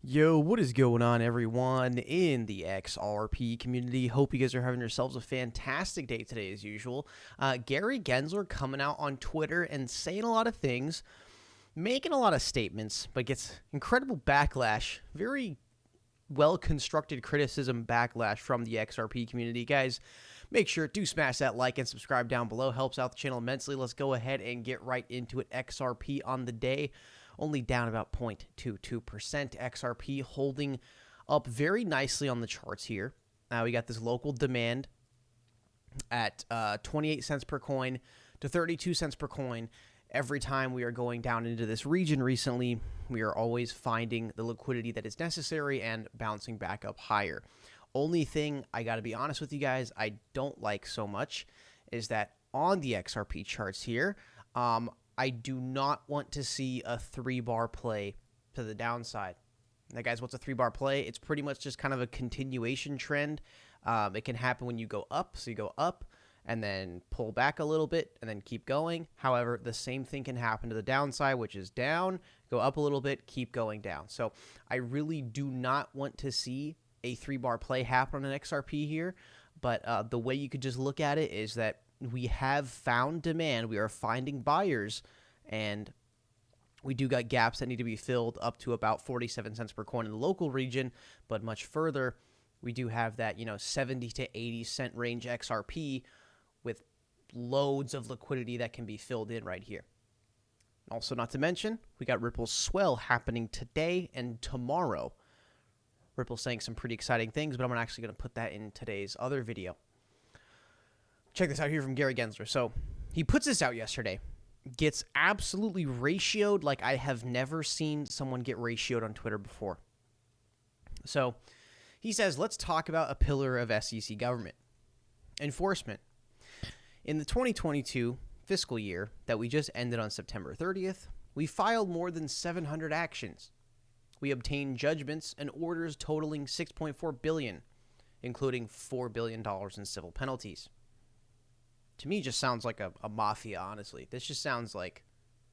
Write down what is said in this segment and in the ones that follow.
Yo, what is going on, everyone in the XRP community? Hope you guys are having yourselves a fantastic day today, as usual. Gary Gensler coming out on Twitter and saying a lot of things, making a lot of statements, but gets incredible backlash. Very well-constructed criticism backlash from the XRP community. Guys, make sure to smash that like and subscribe down below. Helps out the channel immensely. Let's go ahead and get right into it. XRP on the day, only down about 0.22%. XRP holding up very nicely on the charts here. Now we got this local demand at 28 cents per coin to 32 cents per coin. Every time we are going down into this region recently, we are always finding the liquidity that is necessary and bouncing back up higher. Only thing I got to be honest with you guys, I don't like so much is that on the XRP charts here, I do not want to see a 3-bar play to the downside. Now, guys, what's a 3-bar play? It's pretty much just kind of a continuation trend. It can happen when you go up. So you go up and then pull back a little bit and then keep going. However, the same thing can happen to the downside, which is down, go up a little bit, keep going down. So I really do not want to see a 3-bar play happen on an XRP here. But the way you could just look at it is that we have found demand. We are finding buyers, and we do got gaps that need to be filled up to about 47 cents per coin in the local region, but much further, we do have that, 70 to 80 cent range XRP with loads of liquidity that can be filled in right here. Also, not to mention, we got Ripple's swell happening today and tomorrow. Ripple's saying some pretty exciting things, but I'm actually going to put that in today's other video. Check this out here from Gary Gensler. So he puts this out yesterday. Gets absolutely ratioed like I have never seen someone get ratioed on Twitter before. So he says, let's talk about a pillar of SEC government. Enforcement. In the 2022 fiscal year that we just ended on September 30th, we filed more than 700 actions. We obtained judgments and orders totaling $6.4 billion, including $4 billion in civil penalties. To me, it just sounds like a mafia, honestly. This just sounds like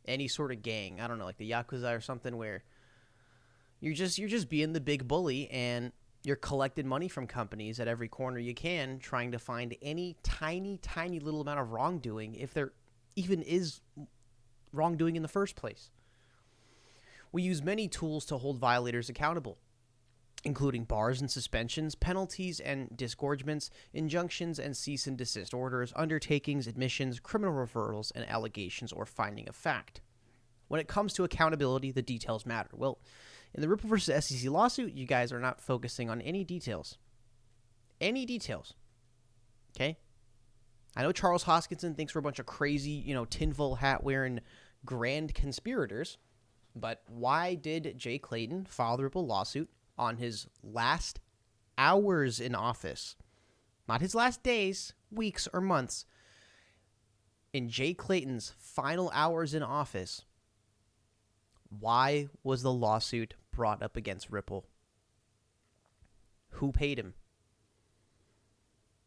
any sort of gang. I don't know, like the Yakuza or something, where you're just being the big bully and you're collecting money from companies at every corner you can, trying to find any tiny little amount of wrongdoing, if there even is wrongdoing in the first place. We use many tools to hold violators accountable, including bars and suspensions, penalties and disgorgements, injunctions and cease and desist orders, undertakings, admissions, criminal referrals, and allegations or finding of fact. When it comes to accountability, the details matter. Well, in the Ripple versus SEC lawsuit, you guys are not focusing on any details. Any details. Okay? I know Charles Hoskinson thinks we're a bunch of crazy, tinfoil hat wearing grand conspirators, but why did Jay Clayton file the Ripple lawsuit on his last hours in office? Not his last days, weeks, or months. In Jay Clayton's final hours in office, why was the lawsuit brought up against Ripple? Who paid him?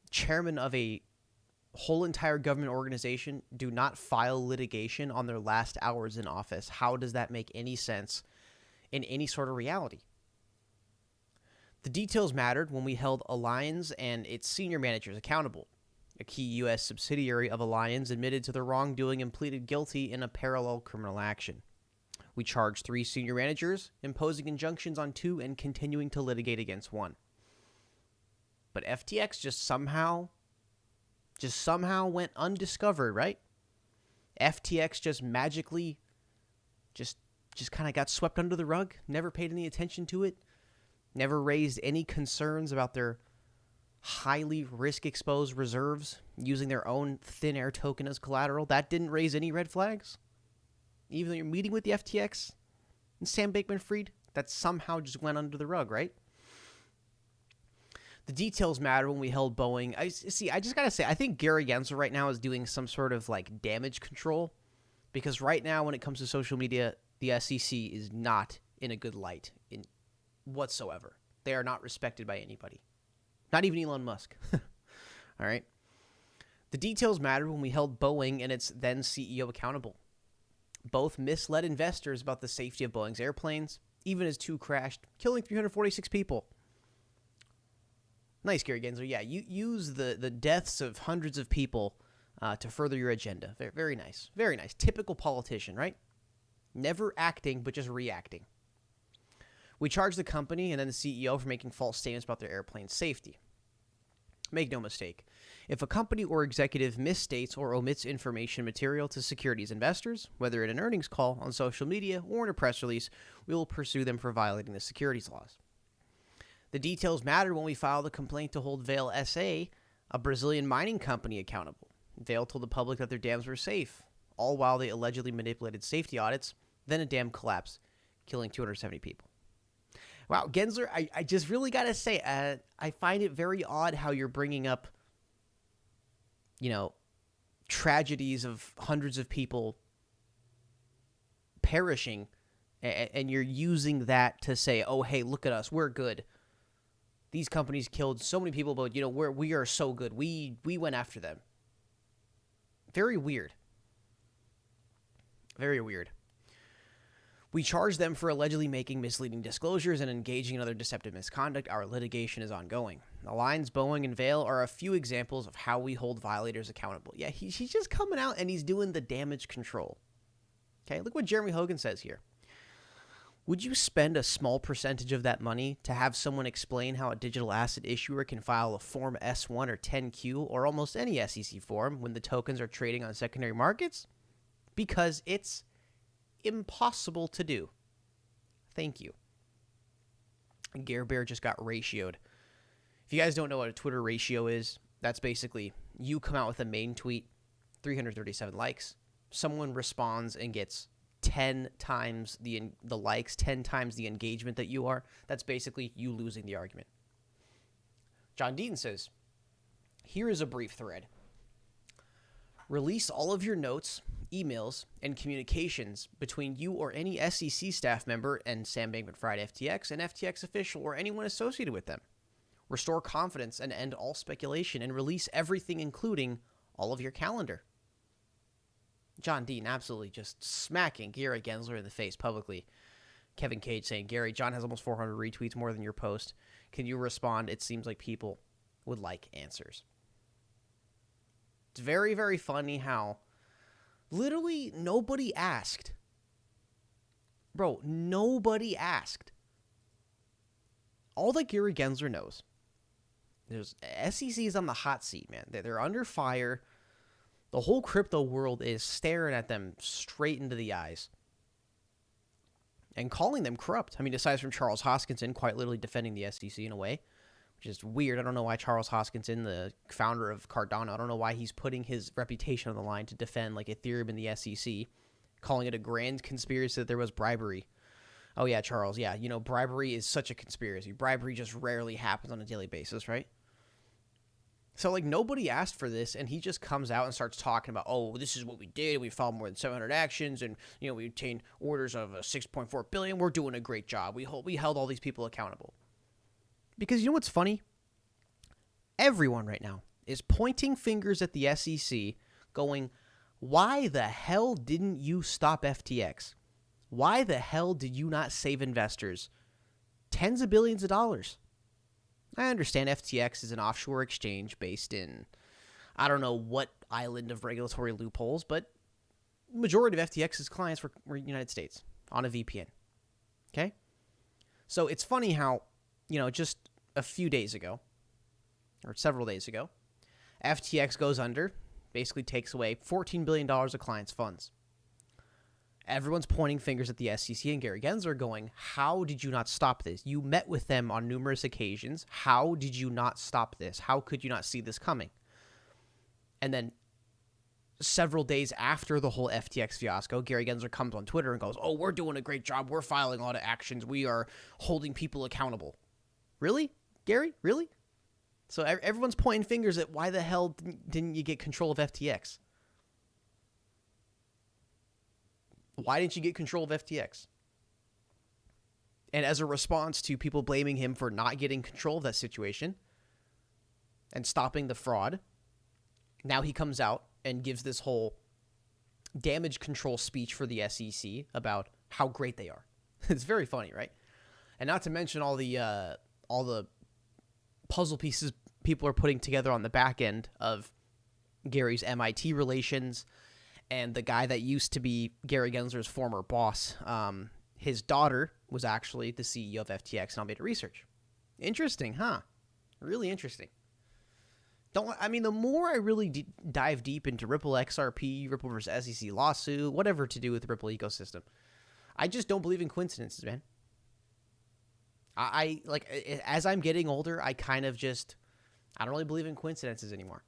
Chairman of a whole entire government organization do not file litigation on their last hours in office. How does that make any sense in any sort of reality? The details mattered when we held Allianz and its senior managers accountable. A key U.S. subsidiary of Allianz admitted to their wrongdoing and pleaded guilty in a parallel criminal action. We charged 3 senior managers, imposing injunctions on 2 and continuing to litigate against 1. But FTX just somehow went undiscovered, right? FTX just magically just kind of got swept under the rug, never paid any attention to it. Never raised any concerns about their highly risk-exposed reserves using their own thin air token as collateral. That didn't raise any red flags. Even though you're meeting with the FTX and Sam Bankman-Fried, that somehow just went under the rug, right? The details matter when we held Boeing. I just got to say, I think Gary Gensler right now is doing some sort of like damage control, because right now when it comes to social media, the SEC is not in a good light in whatsoever. They are not respected by anybody. Not even Elon Musk. All right. The details mattered when we held Boeing and its then CEO accountable. Both misled investors about the safety of Boeing's airplanes, even as two crashed, killing 346 people. Nice, Gary Gensler. Yeah, you use the deaths of hundreds of people to further your agenda. Very, very nice. Very nice. Typical politician, right? Never acting, but just reacting. We charge the company and then the CEO for making false statements about their airplane safety. Make no mistake. If a company or executive misstates or omits information material to securities investors, whether in an earnings call, on social media, or in a press release, we will pursue them for violating the securities laws. The details matter when we file the complaint to hold Vale SA, a Brazilian mining company, accountable. Vale told the public that their dams were safe, all while they allegedly manipulated safety audits. Then a dam collapsed, killing 270 people. Wow, Gensler, I just really got to say, I find it very odd how you're bringing up, tragedies of hundreds of people perishing, and you're using that to say, oh, hey, look at us, we're good. These companies killed so many people, but, we are so good. We went after them. Very weird. Very weird. We charge them for allegedly making misleading disclosures and engaging in other deceptive misconduct. Our litigation is ongoing. Alliance, Boeing, and Vale are a few examples of how we hold violators accountable. Yeah, he's just coming out and he's doing the damage control. Okay, look what Jeremy Hogan says here. Would you spend a small percentage of that money to have someone explain how a digital asset issuer can file a Form S1 or 10Q or almost any SEC form when the tokens are trading on secondary markets? Because it's impossible to do. Thank you. And Gare Bear just got ratioed. If you guys don't know what a Twitter ratio is, that's basically you come out with a main tweet, 337 likes. Someone responds and gets 10 times the likes, 10 times the engagement that you are. That's basically you losing the argument. John Deaton says, here is a brief thread. Release all of your notes, emails, and communications between you or any SEC staff member and Sam Bankman-Fried FTX, an FTX official, or anyone associated with them. Restore confidence and end all speculation, and release everything, including all of your calendar. John Dean absolutely just smacking Gary Gensler in the face publicly. Kevin Cage saying, Gary, John has almost 400 retweets, more than your post. Can you respond? It seems like people would like answers. It's very, very funny how literally nobody asked. Bro, nobody asked. All that Gary Gensler knows, there's SEC is on the hot seat, man. They're under fire. The whole crypto world is staring at them straight into the eyes and calling them corrupt. I mean, aside from Charles Hoskinson quite literally defending the SEC in a way, which is weird. I don't know why Charles Hoskinson, the founder of Cardano, I don't know why he's putting his reputation on the line to defend like Ethereum in the SEC, calling it a grand conspiracy that there was bribery. Oh yeah, Charles, yeah, bribery is such a conspiracy. Bribery just rarely happens on a daily basis, right? So, nobody asked for this, and he just comes out and starts talking about, oh, this is what we did. We filed more than 700 actions, and, we obtained orders of $6.4 billion. We're doing a great job. We held all these people accountable. Because you know what's funny? Everyone right now is pointing fingers at the SEC going, why the hell didn't you stop FTX? Why the hell did you not save investors tens of billions of dollars? I understand FTX is an offshore exchange based in, I don't know what island of regulatory loopholes, but the majority of FTX's clients were United States on a VPN. Okay? So it's funny how, just a few days ago, or several days ago, FTX goes under, basically takes away $14 billion of clients' funds. Everyone's pointing fingers at the SEC and Gary Gensler going, how did you not stop this? You met with them on numerous occasions. How did you not stop this? How could you not see this coming? And then several days after the whole FTX fiasco, Gary Gensler comes on Twitter and goes, oh, we're doing a great job. We're filing a lot of actions. We are holding people accountable. Really? Gary? Really? So everyone's pointing fingers at why the hell didn't you get control of FTX? Why didn't you get control of FTX? And as a response to people blaming him for not getting control of that situation and stopping the fraud, now he comes out and gives this whole damage control speech for the SEC about how great they are. It's very funny, right? And not to mention all the puzzle pieces people are putting together on the back end of Gary's MIT relations, and the guy that used to be Gary Gensler's former boss. His daughter was actually the CEO of FTX and Alameda Research. Interesting, huh? Really interesting. The more I really dive deep into Ripple XRP, Ripple versus SEC lawsuit, whatever to do with the Ripple ecosystem, I just don't believe in coincidences, man. I like, as I'm getting older, I kind of just, I don't really believe in coincidences anymore.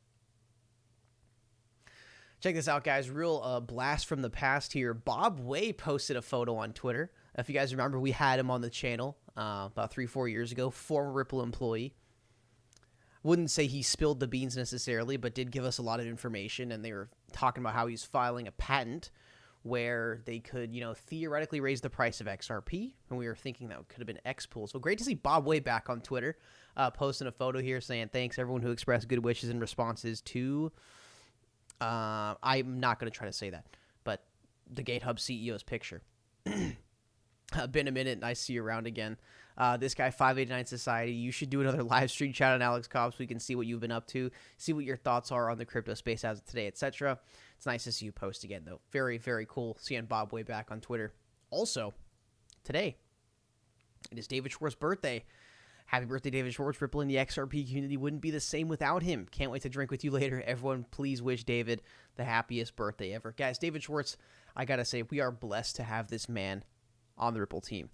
Check this out, guys. Real blast from the past here. Bob Way posted a photo on Twitter. If you guys remember, we had him on the channel about 3-4 years ago. Former Ripple employee. Wouldn't say he spilled the beans necessarily, but did give us a lot of information. And they were talking about how he's filing a patent where they could, theoretically raise the price of XRP. And we were thinking that could have been X-Pool. So great to see Bob Way back on Twitter, posting a photo here saying thanks everyone who expressed good wishes and responses to... I'm not going to try to say that, but the GateHub CEO's picture. Been a minute, and I see you around again. This guy, 589 Society, you should do another live stream chat on Alex Cobb so we can see what you've been up to, see what your thoughts are on the crypto space as of today, etc. It's nice to see you post again, though. Very, very cool seeing Bob Way back on Twitter. Also, today, it is David Schwartz's birthday. Happy birthday, David Schwartz. Ripple and the XRP community wouldn't be the same without him. Can't wait to drink with you later. Everyone, please wish David the happiest birthday ever. Guys, David Schwartz, I got to say, we are blessed to have this man on the Ripple team.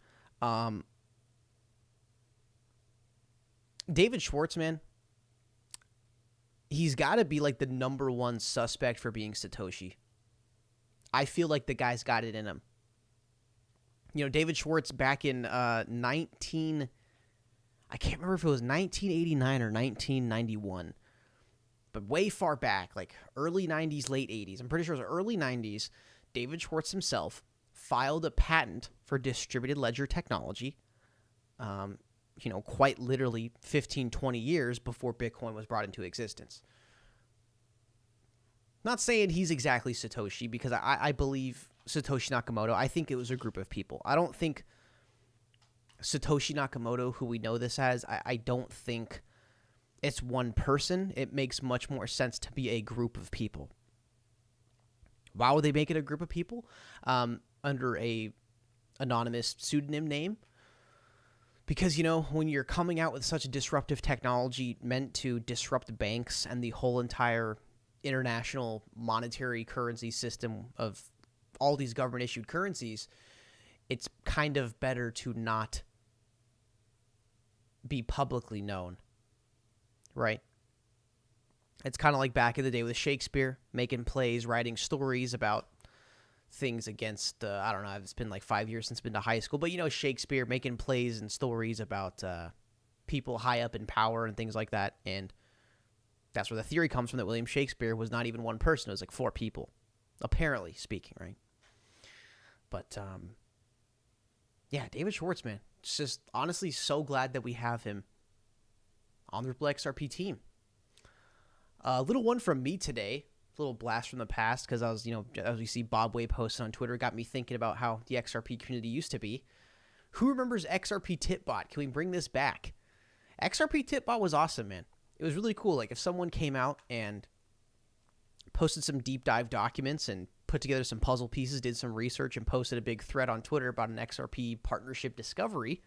David Schwartz, man, he's got to be like the number one suspect for being Satoshi. I feel like the guy's got it in him. David Schwartz back in I can't remember if it was 1989 or 1991, but way far back, like early 90s, late 80s. I'm pretty sure it was early 90s. David Schwartz himself filed a patent for distributed ledger technology, quite literally 15, 20 years before Bitcoin was brought into existence. Not saying he's exactly Satoshi, because I believe Satoshi Nakamoto, I think it was a group of people. I don't think Satoshi Nakamoto, who we know this as, I don't think it's one person. It makes much more sense to be a group of people. Why would they make it a group of people under a anonymous pseudonym name? Because, when you're coming out with such a disruptive technology meant to disrupt banks and the whole entire international monetary currency system of all these government-issued currencies, it's kind of better to not be publicly known, right? It's kind of like back in the day with Shakespeare, making plays, writing stories about things against, I don't know, it's been like 5 years since I've been to high school, but Shakespeare making plays and stories about people high up in power and things like that, and that's where the theory comes from, that William Shakespeare was not even one person, it was like 4 people, apparently speaking, right? But, yeah, David Schwartz, man. It's just honestly so glad that we have him on the Ripple XRP team. A little one from me today, a little blast from the past, because I was, as we see Bob Way posted on Twitter, got me thinking about how the XRP community used to be. Who remembers XRP Tipbot? Can we bring this back? XRP Tipbot was awesome, man. It was really cool. Like, if someone came out and posted some deep dive documents and put together some puzzle pieces, did some research, and posted a big thread on Twitter about an XRP partnership discovery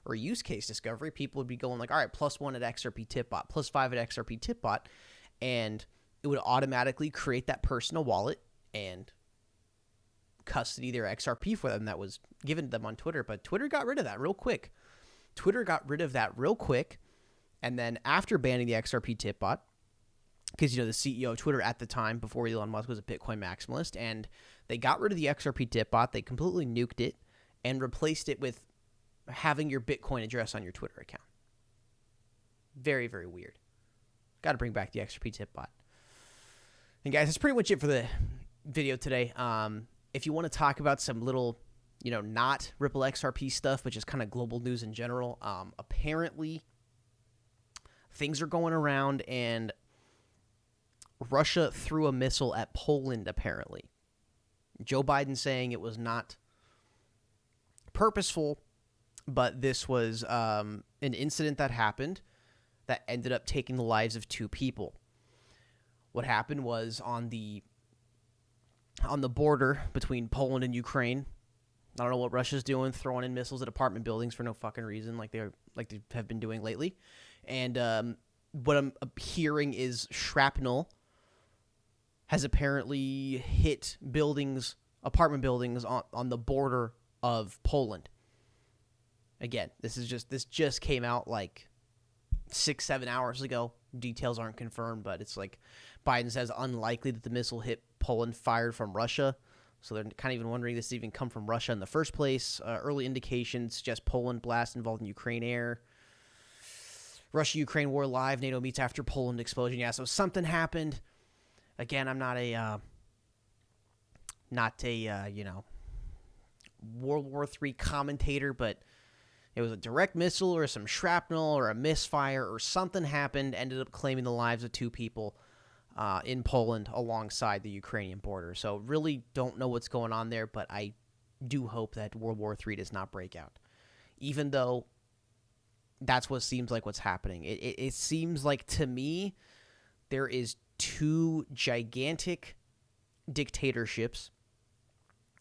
or use case discovery, people would be going like, all right, +1 at XRP Tipbot, +5 at XRP Tipbot, and it would automatically create that personal wallet and custody their XRP for them that was given to them on Twitter. But Twitter got rid of that real quick. And then after banning the XRP Tipbot, because, the CEO of Twitter at the time, before Elon Musk, was a Bitcoin maximalist, and they got rid of the XRP Tipbot, they completely nuked it, and replaced it with having your Bitcoin address on your Twitter account. Very, very weird. Got to bring back the XRP Tipbot. And guys, that's pretty much it for the video today. If you want to talk about some little, not Ripple XRP stuff, but just kind of global news in general, apparently things are going around, and Russia threw a missile at Poland, apparently. Joe Biden saying it was not purposeful, but this was an incident that happened that ended up taking the lives of 2 people. What happened was on the border between Poland and Ukraine. I don't know what Russia's doing, throwing in missiles at apartment buildings for no fucking reason, like they have been doing lately. And what I'm hearing is shrapnel has apparently hit apartment buildings on the border of Poland. Again, this just came out like 6-7 hours ago. Details aren't confirmed, but it's like Biden says unlikely that the missile hit Poland fired from Russia. So they're kind of even wondering this even come from Russia in the first place. Early indications suggest Poland blast involved in Ukraine air. Russia-Ukraine war live. NATO meets after Poland explosion. Yeah, so something happened. Again, I'm not a World War III commentator, but it was a direct missile or some shrapnel or a misfire or something happened, ended up claiming the lives of 2 people in Poland alongside the Ukrainian border. So really don't know what's going on there, but I do hope that World War III does not break out. Even though that's what seems like what's happening. It seems like, to me, there is 2 gigantic dictatorships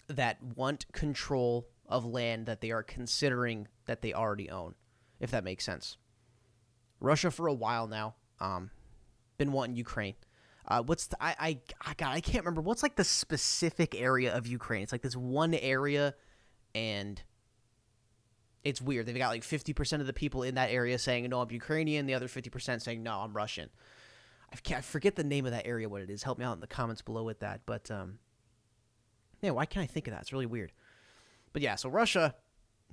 that want control of land that they are considering that they already own, if that makes sense. Russia for a while now, been wanting Ukraine. I can't remember what's like the specific area of Ukraine. It's like this one area, and it's weird. They've got like 50% of the people in that area saying no, I'm Ukrainian. The other 50% saying no, I'm Russian. I forget the name of that area, what it is. Help me out in the comments below with that. But yeah, why can't I think of that? It's really weird. But yeah, so Russia,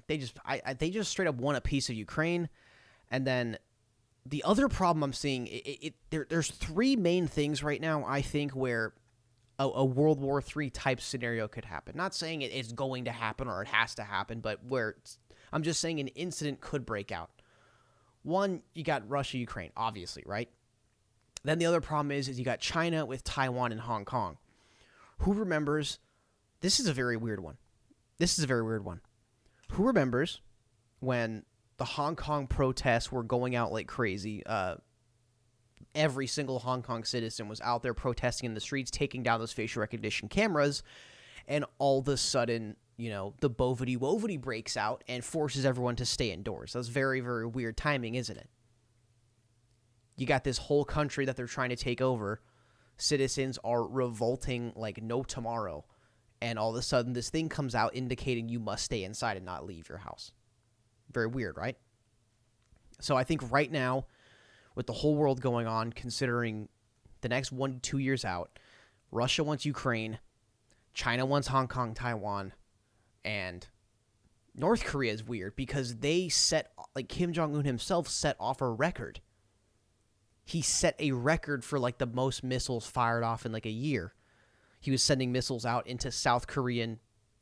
they just straight up want a piece of Ukraine. And then the other problem I'm seeing, there's 3 main things right now, I think, where a World War III type scenario could happen. Not saying it's going to happen or it has to happen, but I'm just saying an incident could break out. One, you got Russia, Ukraine, obviously, right? Then the other problem is you got China with Taiwan and Hong Kong. Who remembers? This is a very weird one. Who remembers when the Hong Kong protests were going out like crazy? Every single Hong Kong citizen was out there protesting in the streets, taking down those facial recognition cameras, and all of a sudden, the Bovity breaks out and forces everyone to stay indoors. That's very, very weird timing, isn't it? You got this whole country that they're trying to take over. Citizens are revolting like no tomorrow. And all of a sudden, this thing comes out indicating you must stay inside and not leave your house. Very weird, right? So I think right now, with the whole world going on, considering the next 1 to 2 years out, Russia wants Ukraine, China wants Hong Kong, Taiwan, and North Korea is weird because they Kim Jong-un himself set off a record. He set a record for like the most missiles fired off in like a year. He was sending missiles out into South Korean,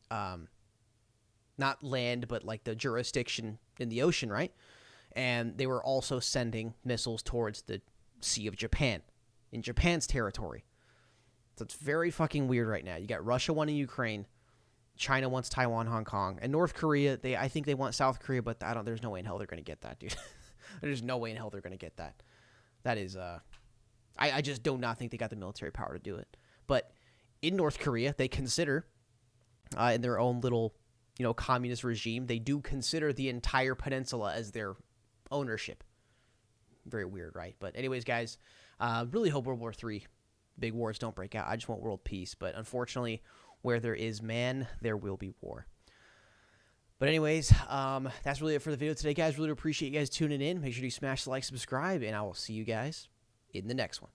not land, but like the jurisdiction in the ocean, right? And they were also sending missiles towards the Sea of Japan, in Japan's territory. So it's very fucking weird right now. You got Russia wanting Ukraine, China wants Taiwan, Hong Kong, and North Korea, I think they want South Korea, but there's no way in hell they're going to get that, dude. There's no way in hell they're going to get that. That is, I just do not think they got the military power to do it. But in North Korea, they consider, in their own little, communist regime, they do consider the entire peninsula as their ownership. Very weird, right? But anyways, guys, really hope World War III, big wars don't break out. I just want world peace. But unfortunately, where there is man, there will be war. But anyways, that's really it for the video today, guys. Really appreciate you guys tuning in. Make sure you smash the like, subscribe, and I will see you guys in the next one.